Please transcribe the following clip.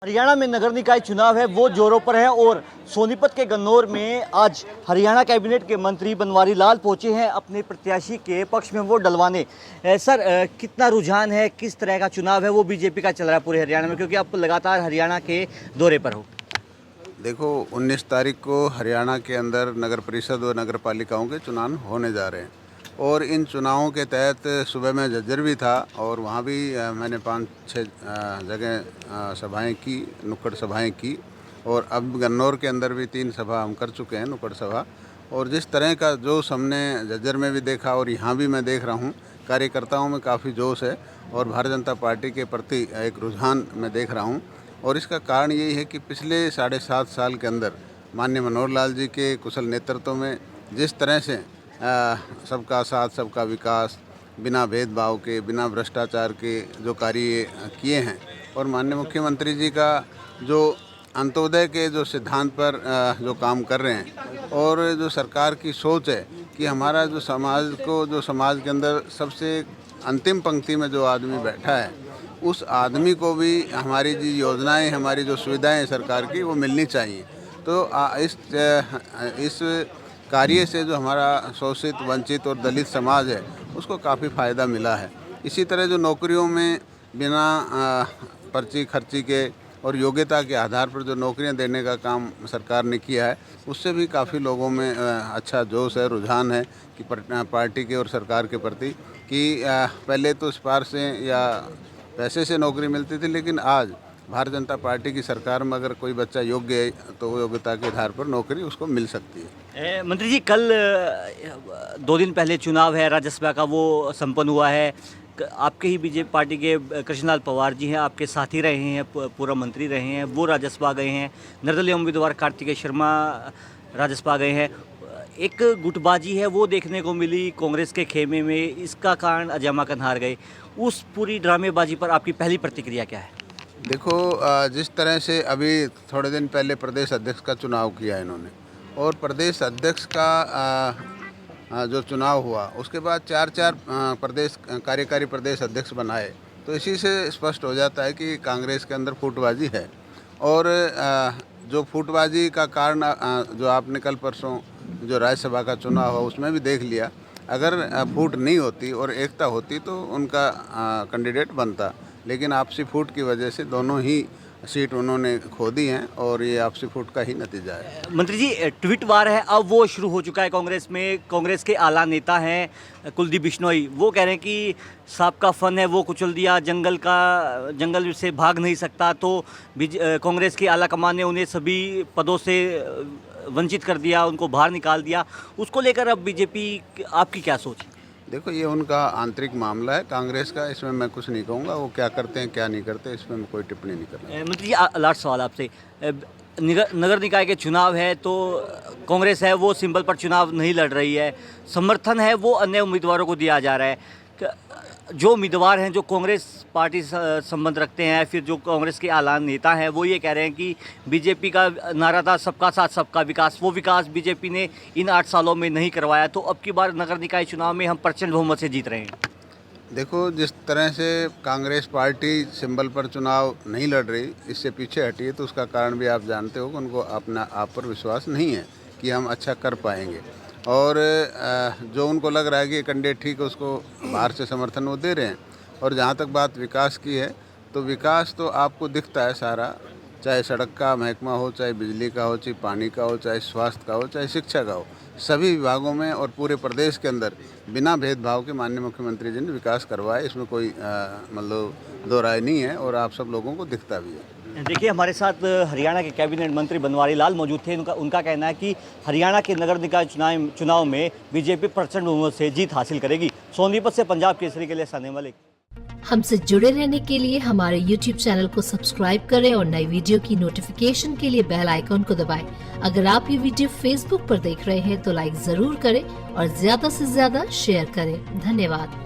हरियाणा में नगर निकाय चुनाव है वो जोरों पर है और सोनीपत के गन्नौर में आज हरियाणा कैबिनेट के मंत्री बनवारी लाल पहुंचे हैं अपने प्रत्याशी के पक्ष में वोट डलवाने। सर, कितना रुझान है, किस तरह का चुनाव है वो बीजेपी का चल रहा है पूरे हरियाणा में, क्योंकि आप लगातार हरियाणा के दौरे पर हो? देखो, 19 तारीख को हरियाणा के अंदर नगर परिषद और नगर पालिकाओं के चुनाव होने जा रहे हैं और इन चुनावों के तहत सुबह मैं झज्जर भी था और वहाँ भी मैंने 5-6 जगह सभाएं की, नुक्कड़ सभाएं की और अब गन्नौर के अंदर भी 3 सभा हम कर चुके हैं, नुक्कड़ सभा। और जिस तरह का जोश हमने झज्जर में भी देखा और यहाँ भी मैं देख रहा हूँ, कार्यकर्ताओं में काफ़ी जोश है और भारतीय जनता पार्टी के प्रति एक रुझान मैं देख रहा हूँ। और इसका कारण यही है कि पिछले 7.5 साल के अंदर माननीय मनोहर लाल जी के कुशल नेतृत्व में जिस तरह से सबका साथ सबका विकास, बिना भेदभाव के, बिना भ्रष्टाचार के जो कार्य किए हैं और माननीय मुख्यमंत्री जी का जो अंत्योदय के जो सिद्धांत पर जो काम कर रहे हैं और जो सरकार की सोच है कि हमारा जो समाज के अंदर सबसे अंतिम पंक्ति में जो आदमी बैठा है उस आदमी को भी हमारी जो योजनाएं, हमारी जो सुविधाएं सरकार की वो मिलनी चाहिए। तो इस कार्य से जो हमारा शोषित, वंचित और दलित समाज है उसको काफ़ी फ़ायदा मिला है। इसी तरह जो नौकरियों में बिना पर्ची खर्ची के और योग्यता के आधार पर जो नौकरियां देने का काम सरकार ने किया है उससे भी काफ़ी लोगों में अच्छा जोश है, रुझान है कि पार्टी के और सरकार के प्रति कि पहले तो सिफारिश से या पैसे से नौकरी मिलती थी, लेकिन आज भारतीय जनता पार्टी की सरकार में अगर कोई बच्चा योग्य है तो वो योग्यता के आधार पर नौकरी उसको मिल सकती है। मंत्री जी, कल 2 दिन पहले चुनाव है राज्यसभा का, वो संपन्न हुआ है। आपके ही बीजेपी पार्टी के कृष्णलाल पवार जी हैं, आपके साथी रहे हैं, पूर्व मंत्री रहे हैं, वो राज्यसभा गए हैं। निर्दलीय उम्मीदवार कार्तिकेय शर्मा राज्यसभा गए हैं। एक गुटबाजी है वो देखने को मिली कांग्रेस के खेमे में, इसका कारण अजय माकन हार गए। उस पूरी ड्रामेबाजी पर आपकी पहली प्रतिक्रिया क्या है? देखो, जिस तरह से अभी थोड़े दिन पहले प्रदेश अध्यक्ष का चुनाव किया इन्होंने और प्रदेश अध्यक्ष का जो चुनाव हुआ उसके बाद 4 प्रदेश कार्यकारी प्रदेश अध्यक्ष बनाए, तो इसी से स्पष्ट हो जाता है कि कांग्रेस के अंदर फूटबाजी है। और जो फूटबाजी का कारण जो आपने कल परसों जो राज्यसभा का चुनाव हुआ उसमें भी देख लिया, अगर फूट नहीं होती और एकता होती तो उनका कैंडिडेट बनता, लेकिन आपसी फूट की वजह से दोनों ही सीट उन्होंने खो दी हैं और ये आपसी फूट का ही नतीजा है। मंत्री जी, ट्वीट वार है अब वो शुरू हो चुका है कांग्रेस में। कांग्रेस के आला नेता हैं कुलदीप बिश्नोई, वो कह रहे हैं कि सांप का फन है वो कुचल दिया, जंगल से भाग नहीं सकता, तो कांग्रेस की आला कमान ने उन्हें सभी पदों से वंचित कर दिया, उनको बाहर निकाल दिया। उसको लेकर अब बीजेपी, आपकी क्या सोच है? देखो, ये उनका आंतरिक मामला है कांग्रेस का, इसमें मैं कुछ नहीं कहूँगा। वो क्या करते हैं क्या नहीं करते इसमें मैं कोई टिप्पणी नहीं करना। मंत्री जी, लास्ट सवाल आपसे। नगर निकाय के चुनाव है तो कांग्रेस है वो सिंबल पर चुनाव नहीं लड़ रही है, समर्थन है वो अन्य उम्मीदवारों को दिया जा रहा है। जो उम्मीदवार हैं जो कांग्रेस पार्टी से संबंध रखते हैं, फिर जो कांग्रेस के आला नेता हैं, वो ये कह रहे हैं कि बीजेपी का नारा था सबका साथ सबका विकास, वो विकास बीजेपी ने इन 8 सालों में नहीं करवाया, तो अब की बार नगर निकाय चुनाव में हम प्रचंड बहुमत से जीत रहे हैं। देखो, जिस तरह से कांग्रेस पार्टी सिंबल पर चुनाव नहीं लड़ रही, इससे पीछे हटी है, तो उसका कारण भी आप जानते हो कि उनको अपना आप पर विश्वास नहीं है कि हम अच्छा कर पाएंगे। और जो उनको लग रहा है कि कैंडिडेट ठीक है उसको बाहर से समर्थन वो दे रहे हैं। और जहाँ तक बात विकास की है तो विकास तो आपको दिखता है सारा, चाहे सड़क का महकमा हो, चाहे बिजली का हो, चाहे पानी का हो, चाहे स्वास्थ्य का हो, चाहे शिक्षा का हो, सभी विभागों में और पूरे प्रदेश के अंदर बिना भेदभाव के माननीय मुख्यमंत्री जी ने विकास करवाया। इसमें कोई मतलब दो राय नहीं है और आप सब लोगों को दिखता भी है। देखिए, हमारे साथ हरियाणा के कैबिनेट मंत्री बनवारी लाल मौजूद थे। उनका कहना है कि हरियाणा के नगर निकाय चुनाव में बीजेपी प्रचंड बहुमत से जीत हासिल करेगी। सोनीपत से पंजाब केसरी के लिए साने मलिक। हमसे जुड़े रहने के लिए हमारे YouTube चैनल को सब्सक्राइब करें और नई वीडियो की नोटिफिकेशन के लिए बेल आइकॉन को दबाएं। अगर आप ये वीडियो Facebook पर देख रहे हैं तो लाइक जरूर करें और ज्यादा से ज्यादा शेयर करें। धन्यवाद।